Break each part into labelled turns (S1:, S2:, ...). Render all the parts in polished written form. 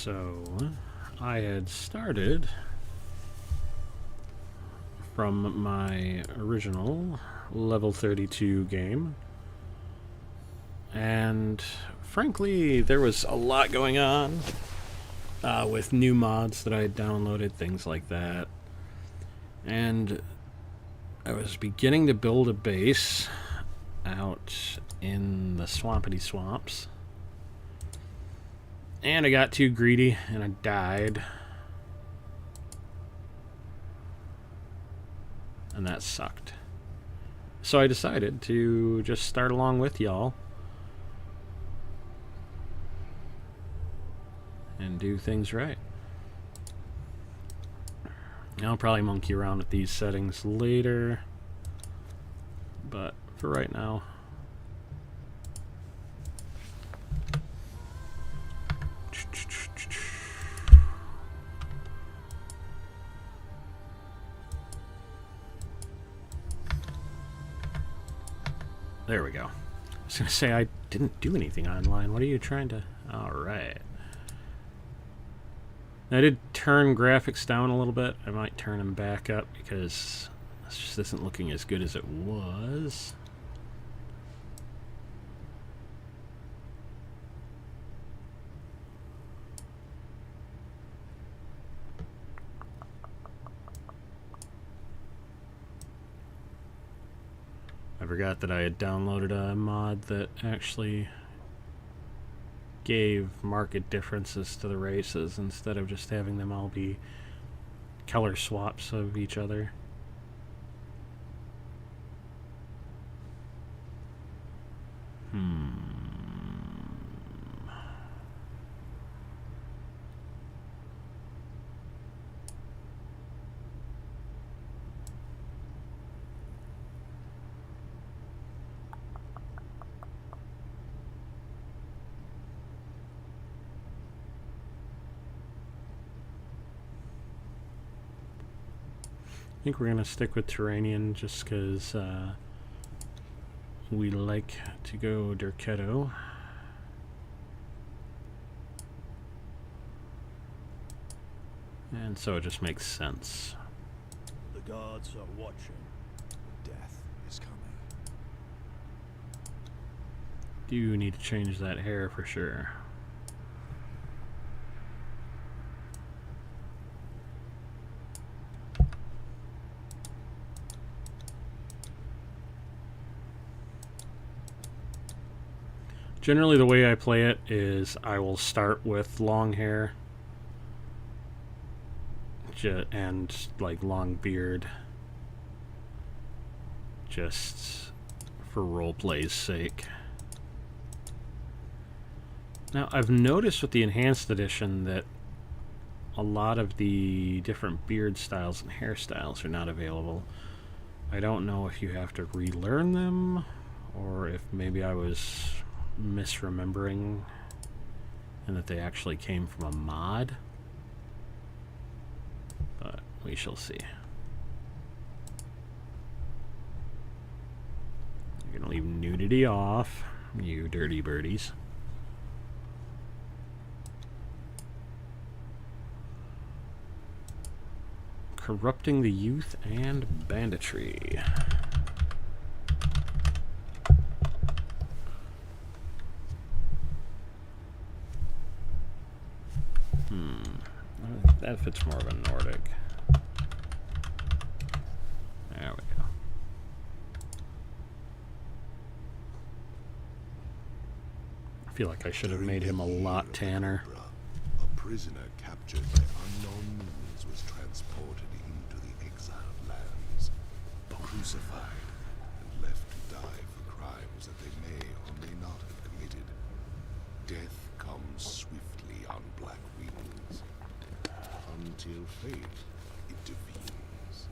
S1: So I had started from my original level 32 game, and frankly there was a lot going on with new mods that I had downloaded, things like that, and I was beginning to build a base out in the swampity swamps, and I got too greedy and I died. And that sucked. So I decided to just start along with y'all and do things right. I'll probably monkey around with these settings later, but for right now, there we go. I was going to say, I didn't do anything online. What are you trying to... Alright. I did turn graphics down a little bit. I might turn them back up because this just isn't looking as good as it was. I forgot that I had downloaded a mod that actually gave marked differences to the races instead of just having them all be color swaps of each other. I think we're going to stick with Terranian just because we like to go Derketo. And so it just makes sense.
S2: The gods are watching. Death is coming.
S1: Do need to change that hair for sure. Generally, the way I play it is I will start with long hair and like long beard, just for roleplay's sake. Now, I've noticed with the enhanced edition that a lot of the different beard styles and hairstyles are not available. I don't know if you have to relearn them or if maybe I was misremembering and that they actually came from a mod, but we shall see. You're gonna leave nudity off, you dirty birdies. Corrupting the youth and banditry. That fits more of a Nordic. There we go. I feel like I should have made him a lot tanner.
S3: A prisoner captured by unknown means was transported into the Exiled Lands, crucified, and left to die for crimes that they may or may not have committed. Death comes swiftly on black wings, until fate intervenes.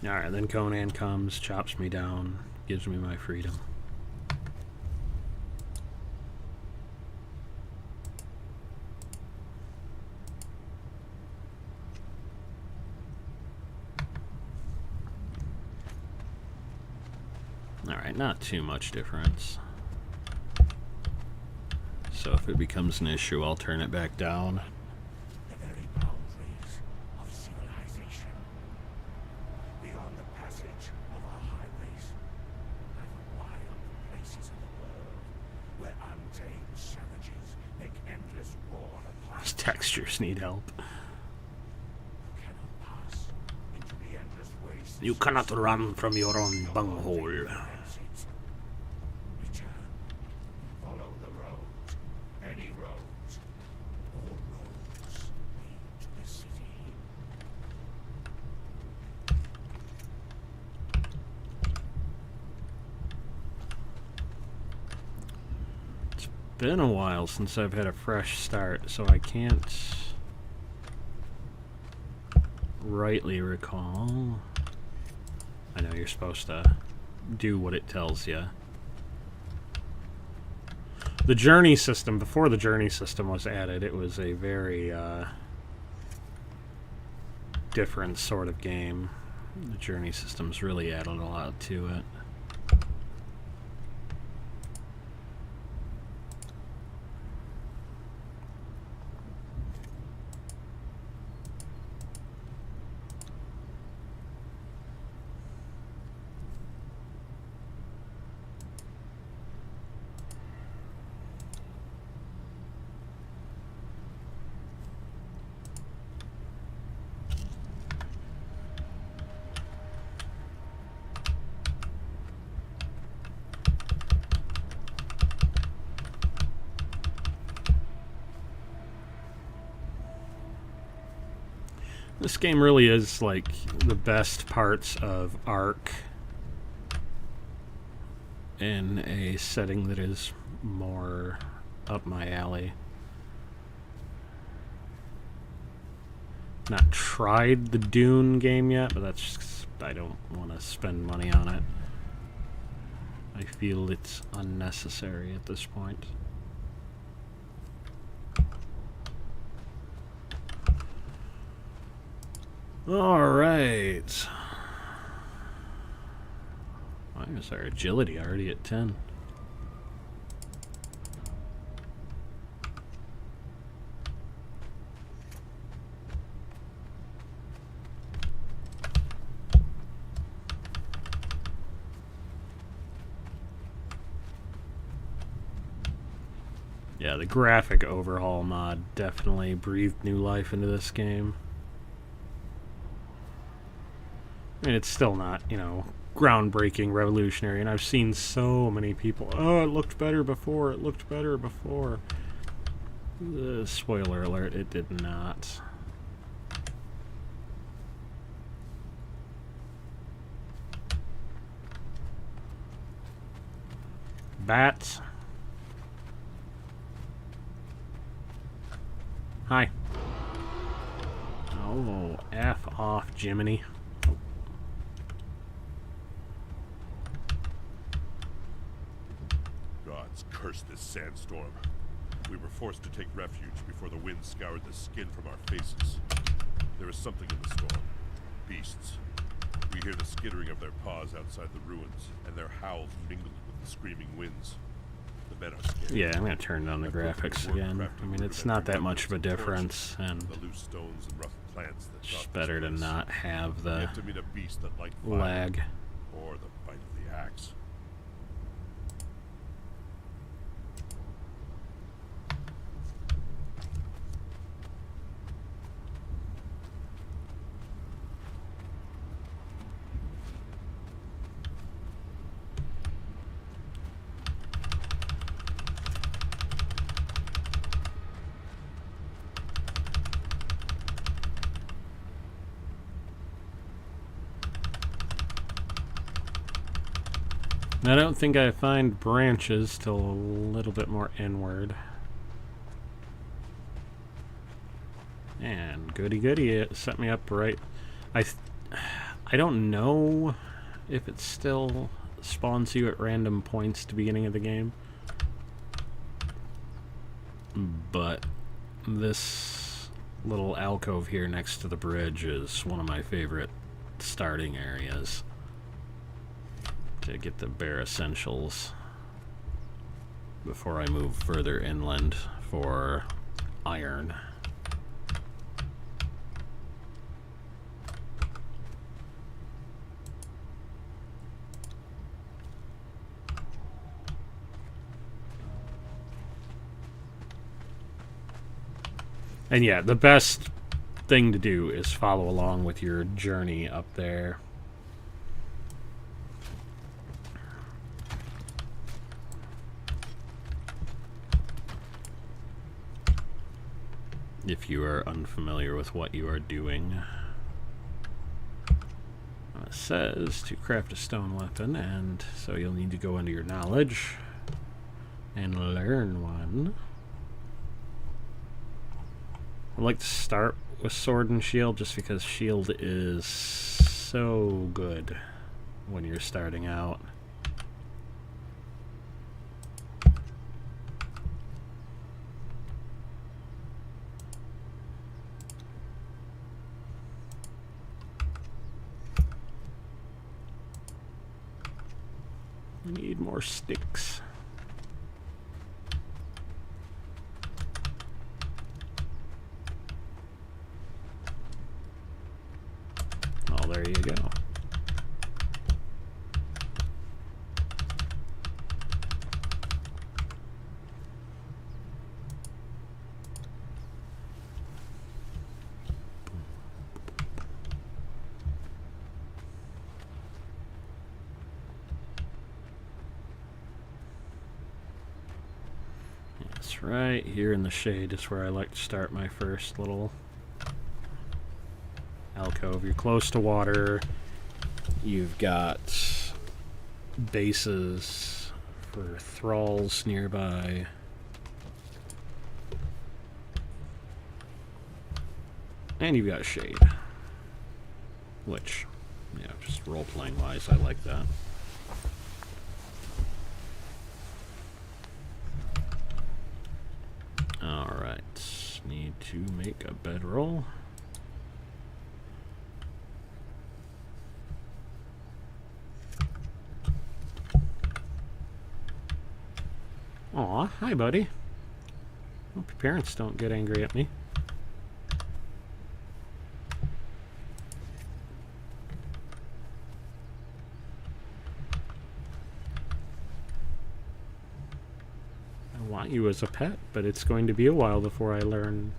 S1: Alright, then Conan comes, chops me down, gives me my freedom. Alright, not too much difference. So if it becomes an issue, I'll turn it back down.
S4: The very boundaries of civilization. Beyond the passage of our highways, are the wild places of the world where untamed savages make endless war upon
S1: Those textures need help.
S4: cannot pass into the endless wastes.
S1: You cannot run from your own bunghole.
S4: Exit. Return. Follow the road. Any road. All roads lead to the city.
S1: It's been a while since I've had a fresh start, so I can't rightly recall. I know you're supposed to do what it tells you. The journey system, before the journey system was added, it was a very different sort of game. The journey system's really added a lot to it. This game really is like the best parts of Ark in a setting that is more up my alley. Not tried the Dune game yet, but that's just, I don't want to spend money on it. I feel it's unnecessary at this point. Alright. Why is our agility already at 10? Yeah, the graphic overhaul mod definitely breathed new life into this game. I mean, it's still not, you know, groundbreaking, revolutionary, and I've seen so many people, oh, it looked better before, it looked better before. Spoiler alert, it did not. Bats. Hi. Oh, F off, Jiminy.
S5: Gods curse this sandstorm. We were forced to take refuge before the wind scoured the skin from our faces. There is something in the storm. Beasts. We hear the skittering of their paws outside the ruins, and their howls mingled with the screaming winds. The men are scared.
S1: Yeah, I'm gonna turn down the graphics again. I mean, it's not that much of a difference, and
S5: The loose stones and rough plants that
S1: it's
S5: dot
S1: just
S5: this
S1: better to
S5: place.
S1: not have
S5: We
S1: the
S5: have to meet a beast that liked fire,
S1: lag.
S5: or the bite of the axe.
S1: I don't think I find branches till a little bit more inward. And goody goody, it set me up right. I don't know if it still spawns you at random points at the beginning of the game, but this little alcove here next to the bridge is one of my favorite starting areas. to get the bare essentials before I move further inland for iron. And yeah, the best thing to do is follow along with your journey up there. If you are unfamiliar with what you are doing. It says to craft a stone weapon, and so you'll need to go into your knowledge and learn one. I like to start with sword and shield just because shield is so good when you're starting out. I need more sticks. Oh, there you go. That's right, here in the shade is where I like to start my first little alcove. You're close to water. You've got bases for thralls nearby. And you've got shade. Which, yeah, just role-playing wise, I like that. Alright, need to make a bedroll. Aw, hi buddy. Hope your parents don't get angry at me. I want you as a pet, but it's going to be a while before I learn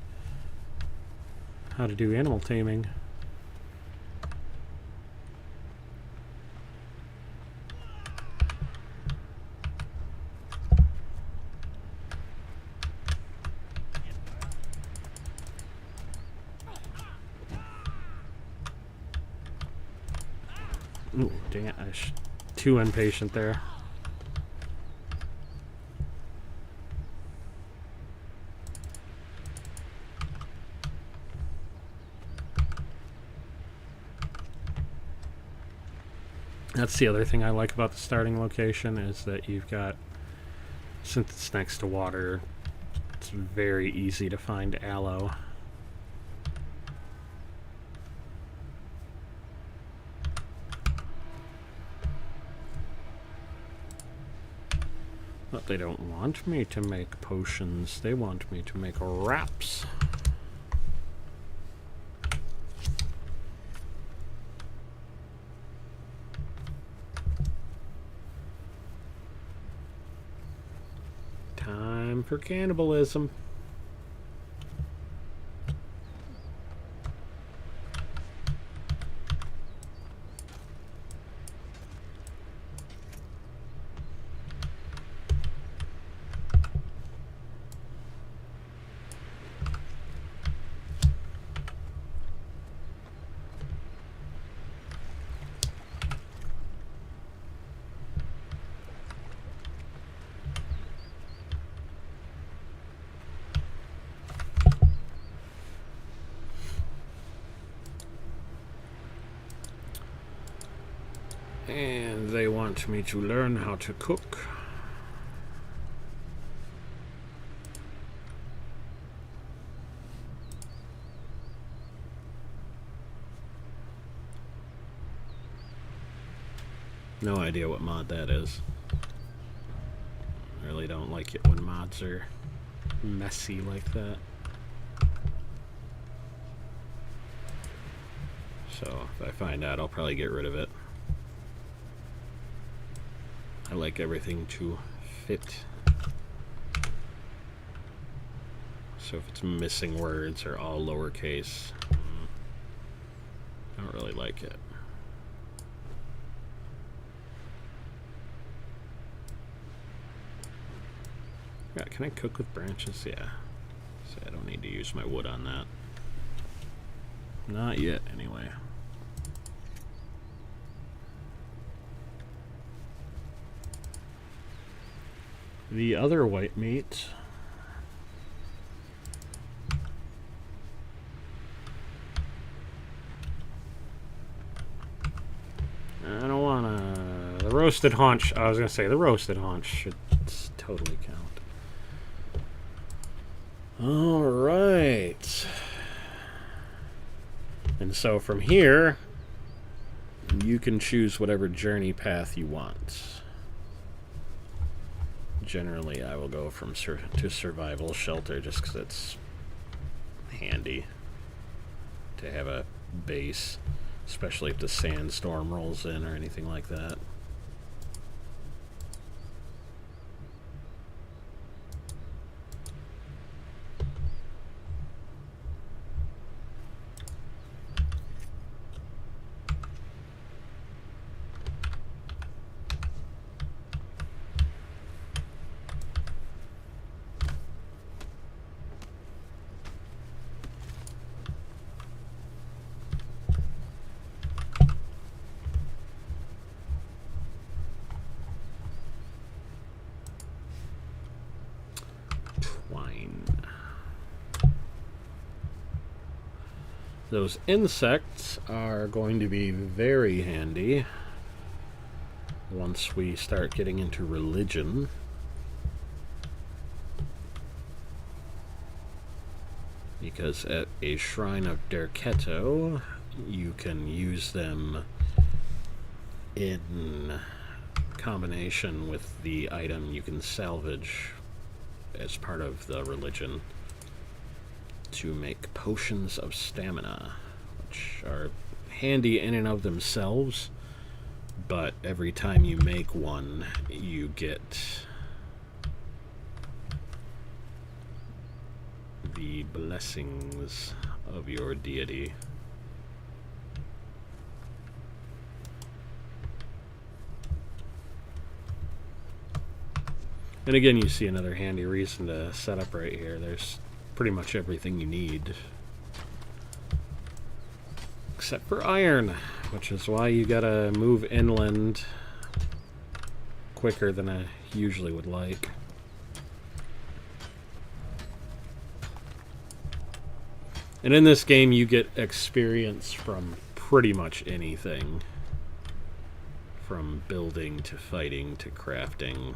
S1: how to do animal taming. Ooh, dang it, I was too impatient there. That's the other thing I like about the starting location is that you've got, since it's next to water, it's very easy to find aloe. But they don't want me to make potions, they want me to make wraps. Time for cannibalism. And they want me to learn how to cook. No idea what mod that is. I really don't like it when mods are messy like that. So if I find out, I'll probably get rid of it. I like everything to fit. So if it's missing words or all lowercase, I don't really like it. Yeah, can I cook with branches? Yeah. So I don't need to use my wood on that. Not yet, anyway. The other white meat. I don't want to... The roasted haunch. I was going to say the roasted haunch should totally count. All right. And so from here, you can choose whatever journey path you want. Generally, I will go from to survival shelter just because it's handy to have a base, especially if the sandstorm rolls in or anything like that. Those insects are going to be very handy once we start getting into religion. Because at a shrine of Derketo, you can use them in combination with the item you can salvage as part of the religion to make potions of stamina, which are handy in and of themselves, but every time you make one, you get the blessings of your deity. And again, you see another handy reason to set up right here. There's pretty much everything you need. Except for iron, which is why you gotta move inland quicker than I usually would like. And in this game, you get experience from pretty much anything. From building to fighting to crafting.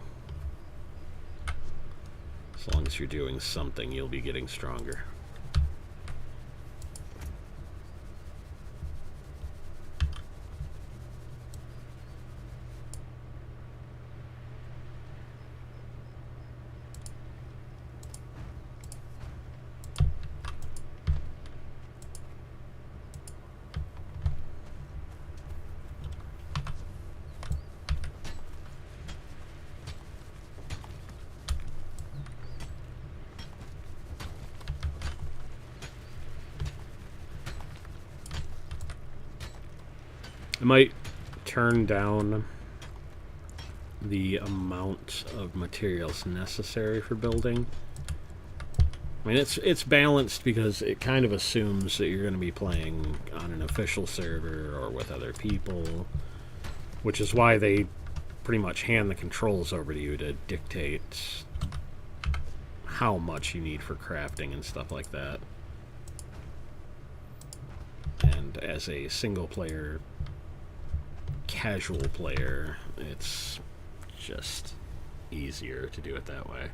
S1: As long as you're doing something, you'll be getting stronger. I might turn down the amount of materials necessary for building. I mean, it's balanced because it kind of assumes that you're going to be playing on an official server or with other people, which is why they pretty much hand the controls over to you to dictate how much you need for crafting and stuff like that. And as a single player, casual player, it's just easier to do it that way.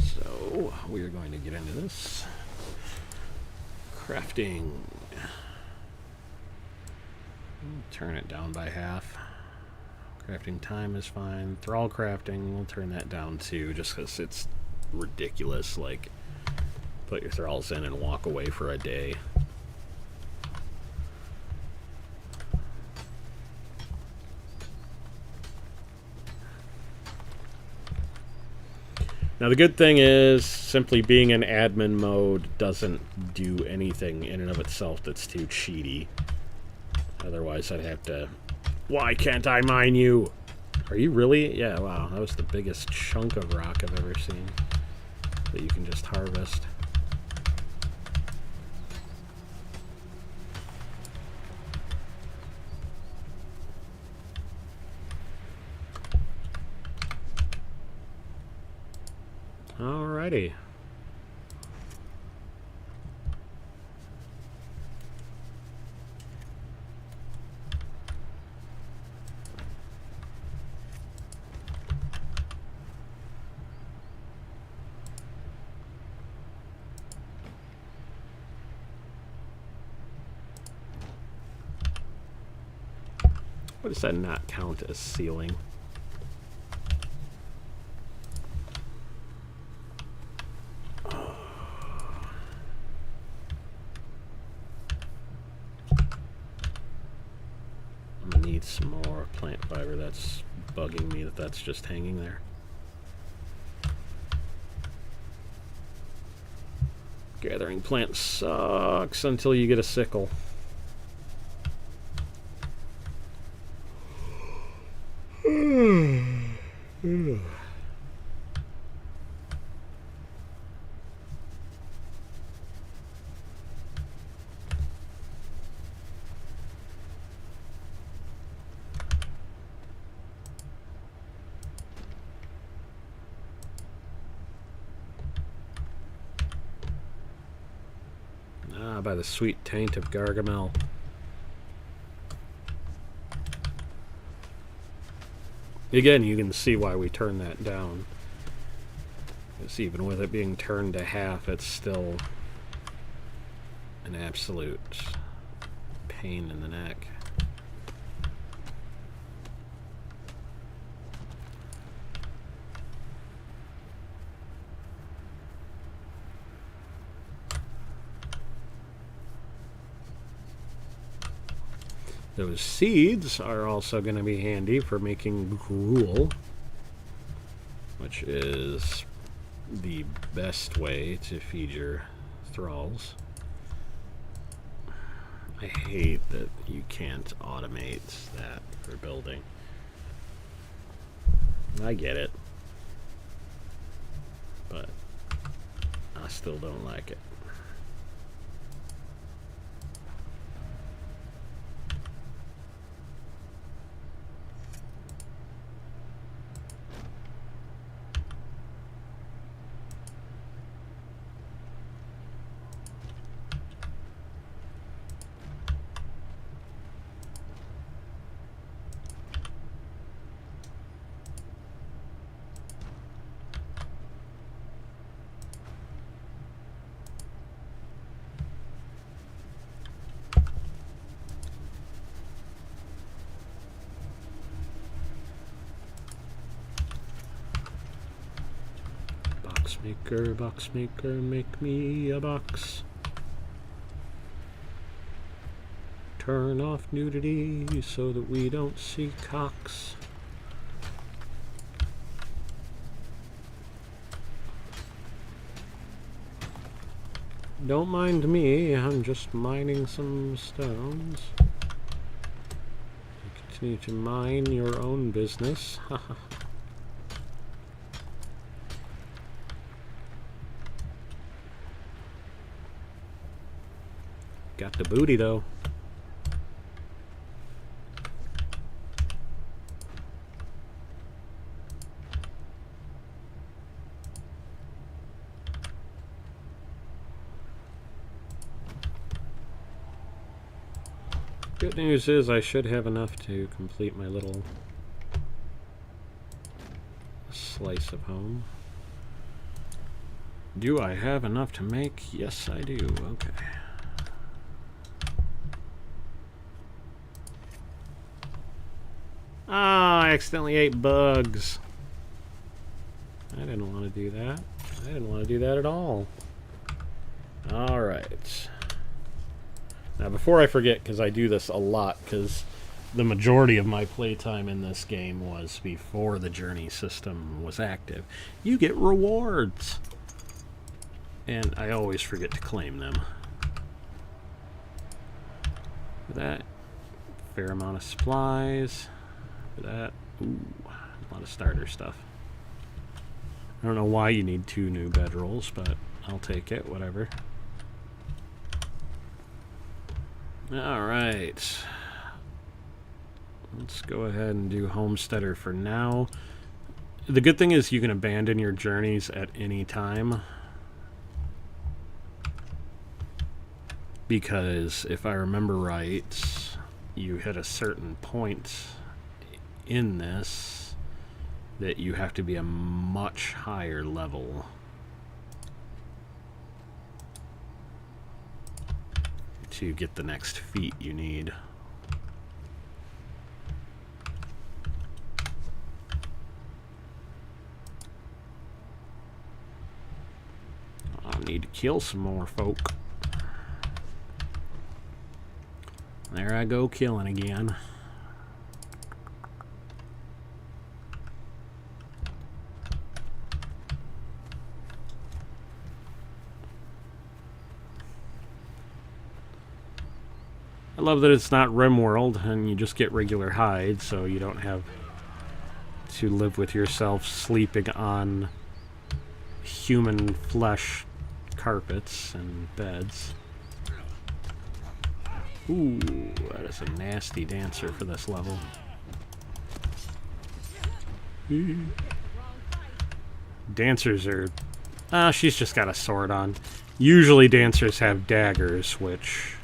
S1: So we are going to get into this crafting. Turn it down by half. Crafting time is fine. Thrall crafting, we'll turn that down too, just because it's ridiculous. Like, put your thralls in and walk away for a day. Now the good thing is, simply being in admin mode doesn't do anything in and of itself that's too cheaty. Otherwise I'd have to... Why can't I mine you? Are you really? Yeah, wow, that was the biggest chunk of rock I've ever seen that you can just harvest. Alrighty. What does that not count as sealing? I'm gonna need some more plant fiber. That's bugging me that that's just hanging there. Gathering plants sucks until you get a sickle. By the sweet taint of Gargamel. Again, you can see why we turned that down. Because even with it being turned to half, it's still an absolute pain in the neck. Those seeds are also going to be handy for making gruel, which is the best way to feed your thralls. I hate that you can't automate that for building. I get it, but I still don't like it. Box maker, make me a box. Turn off nudity so that we don't see cocks. Don't mind me, I'm just mining some stones. Continue to mine your own business. Haha. Got the booty though. Good news is I should have enough to complete my little slice of home. Do I have enough to make? Yes, I do. Okay. I accidentally ate bugs. I didn't want to do that. I didn't want to do that at all. Alright. Now, before I forget, because I do this a lot, because the majority of my playtime in this game was before the journey system was active, you get rewards. And I always forget to claim them. For that, fair amount of supplies. For that, ooh, a lot of starter stuff. I don't know why you need 2 new bedrolls, but I'll take it, whatever. Alright. Let's go ahead and do Homesteader for now. The good thing is you can abandon your journeys at any time. Because if I remember right, you hit a certain point in this that you have to be a much higher level to get the next feat you need. I need to kill some more folk. There I go, killing again. I love that it's not RimWorld and you just get regular hide, so you don't have to live with yourself sleeping on human flesh carpets and beds. Ooh, that is a nasty dancer for this level. Dancers are... she's just got a sword on. Usually dancers have daggers, which...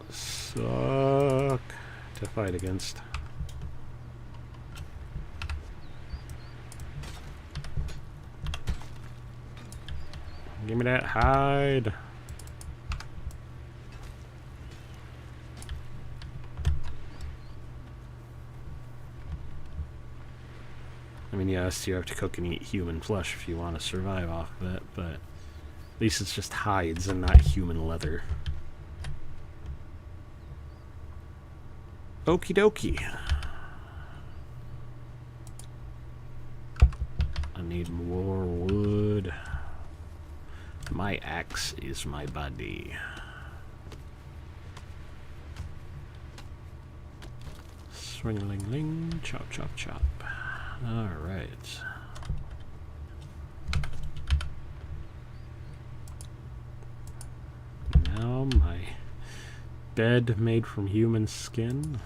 S1: suck to fight against. Give me that hide. I mean, yes, you have to cook and eat human flesh if you want to survive off of it, but at least it's just hides and not human leather. Okie dokie. I need more wood. My axe is my body. Swing-a-ling-ling, chop, chop, chop. Alright. Now my bed made from human skin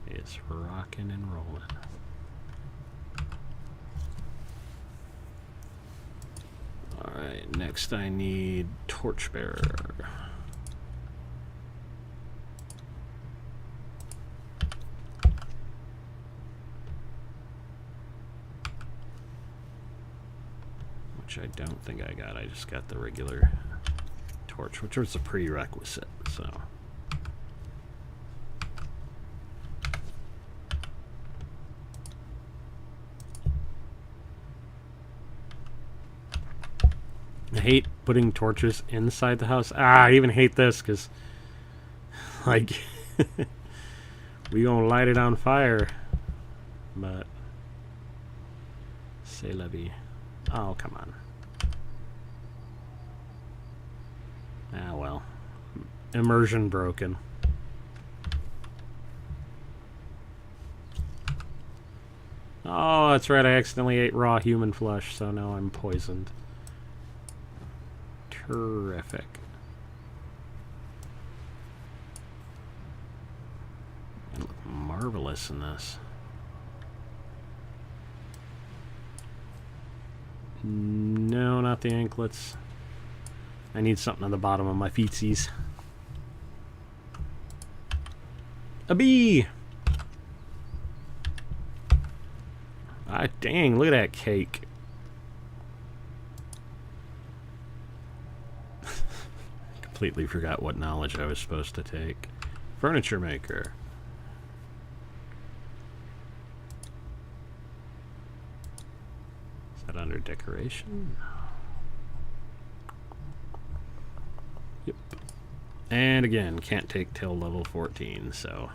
S1: is rocking and rolling. Alright, next I need torchbearer. Which I don't think I got. I just got the regular torch, which was a prerequisite, so. I hate putting torches inside the house. I even hate this because, like, we gonna light it on fire. But, c'est la vie. Oh, come on. Ah, well. Immersion broken. Oh, that's right. I accidentally ate raw human flesh, so now I'm poisoned. Terrific. I look marvelous in this. No, not the anklets. I need something on the bottom of my feetsies. A bee! Ah, dang, look at that cake. Completely forgot what knowledge I was supposed to take. Furniture maker. that under decoration? Yep. And again, can't take till level 14, so...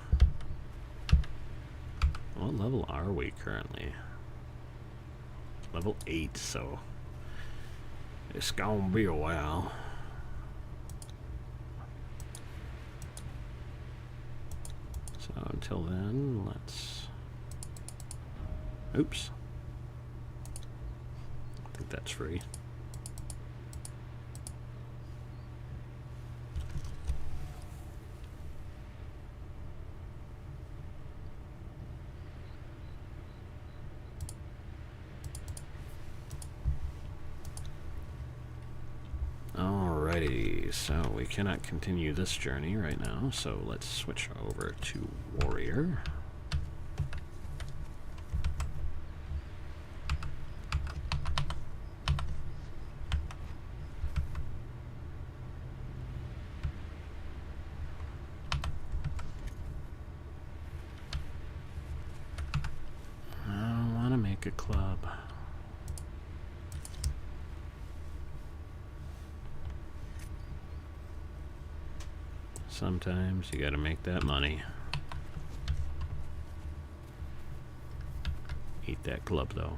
S1: What level are we currently? Level 8, so... It's gonna be a while. So until then, let's... Oops. I think that's free. Alrighty, so we cannot continue this journey right now, so let's switch over to Warrior. I want to make a club. Sometimes you gotta make that money. Eat that club though.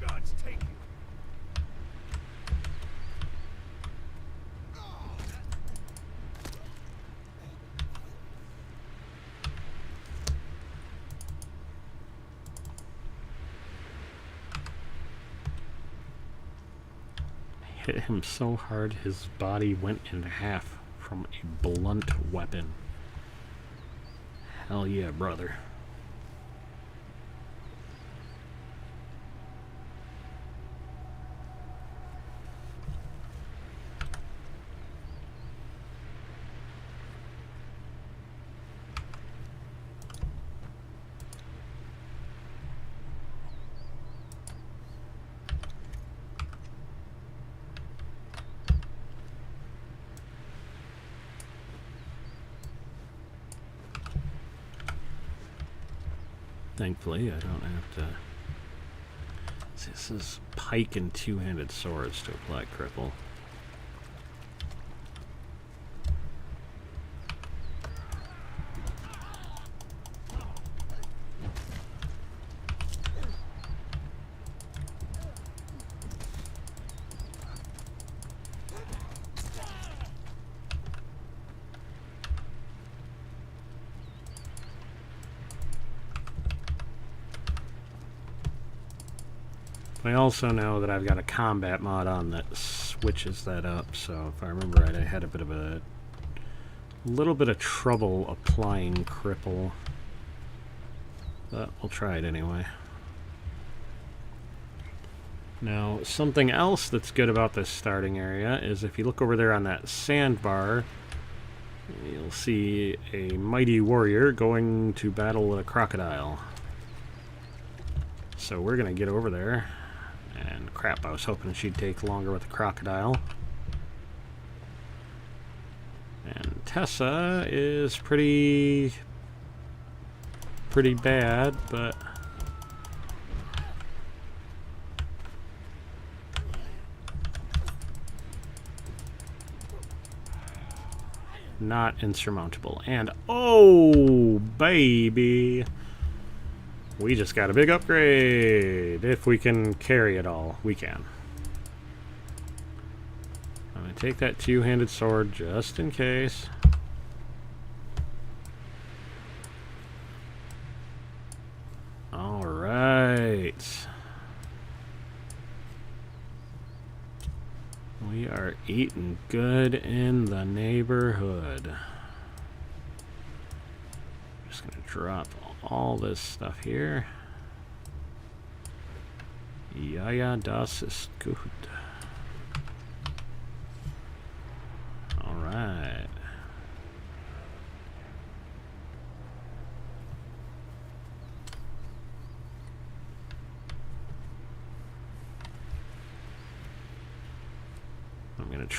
S2: God's take you.
S1: Hit him so hard his body went in half from a blunt weapon. Hell yeah, brother. Thankfully, I don't have to... See, this is pike and two-handed swords to apply cripple. I also know that I've got a combat mod on that switches that up, so if I remember right, I had a little bit of trouble applying cripple, but we'll try it anyway. Now, something else that's good about this starting area is if you look over there on that sandbar, you'll see a mighty warrior going to battle with a crocodile. So we're gonna get over there. And crap, I was hoping she'd take longer with the crocodile. And Tessa is pretty bad, but not insurmountable. And oh baby, we just got a big upgrade. If we can carry it all, we can. I'm going to take that two-handed sword just in case. All right. We are eating good in the neighborhood. Just going to drop all this stuff here. Ja, das ist gut. All right.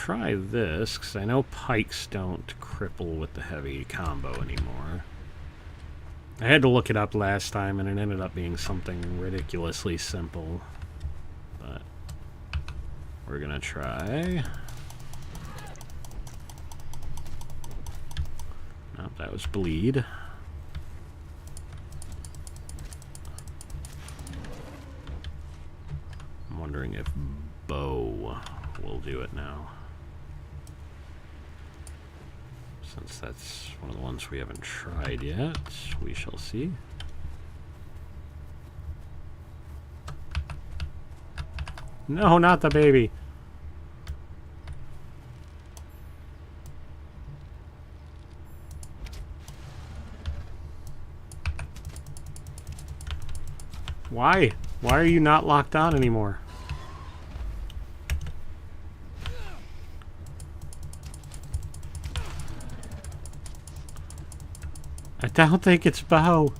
S1: try this, because I know pikes don't cripple with the heavy combo anymore. I had to look it up last time, and it ended up being something ridiculously simple. But we're going to try. Nope, that was bleed. I'm wondering if bow will do it now. Since that's one of the ones we haven't tried yet, we shall see. No, not the baby. Why? Why are you not locked on anymore? I don't think it's bow.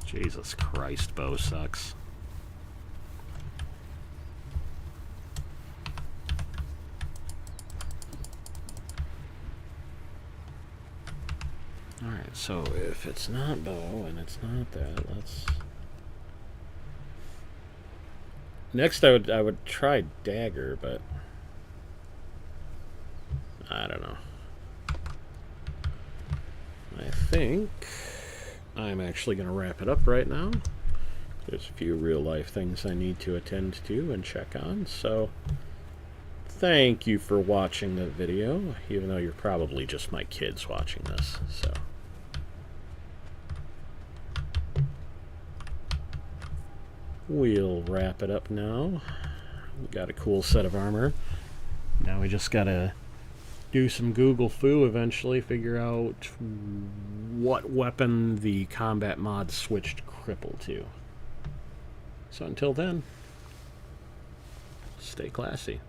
S1: Jesus Christ, bow sucks. Alright, so if it's not bow and it's not that, let's... Next I would try dagger, but I don't know. I think I'm actually going to wrap it up right now. There's a few real life things I need to attend to and check on, so thank you for watching the video, even though you're probably just my kids watching this, so. We'll wrap it up now. We got a cool set of armor. Now we just gotta do some Google foo eventually, figure out what weapon the combat mod switched cripple to. So until then, stay classy.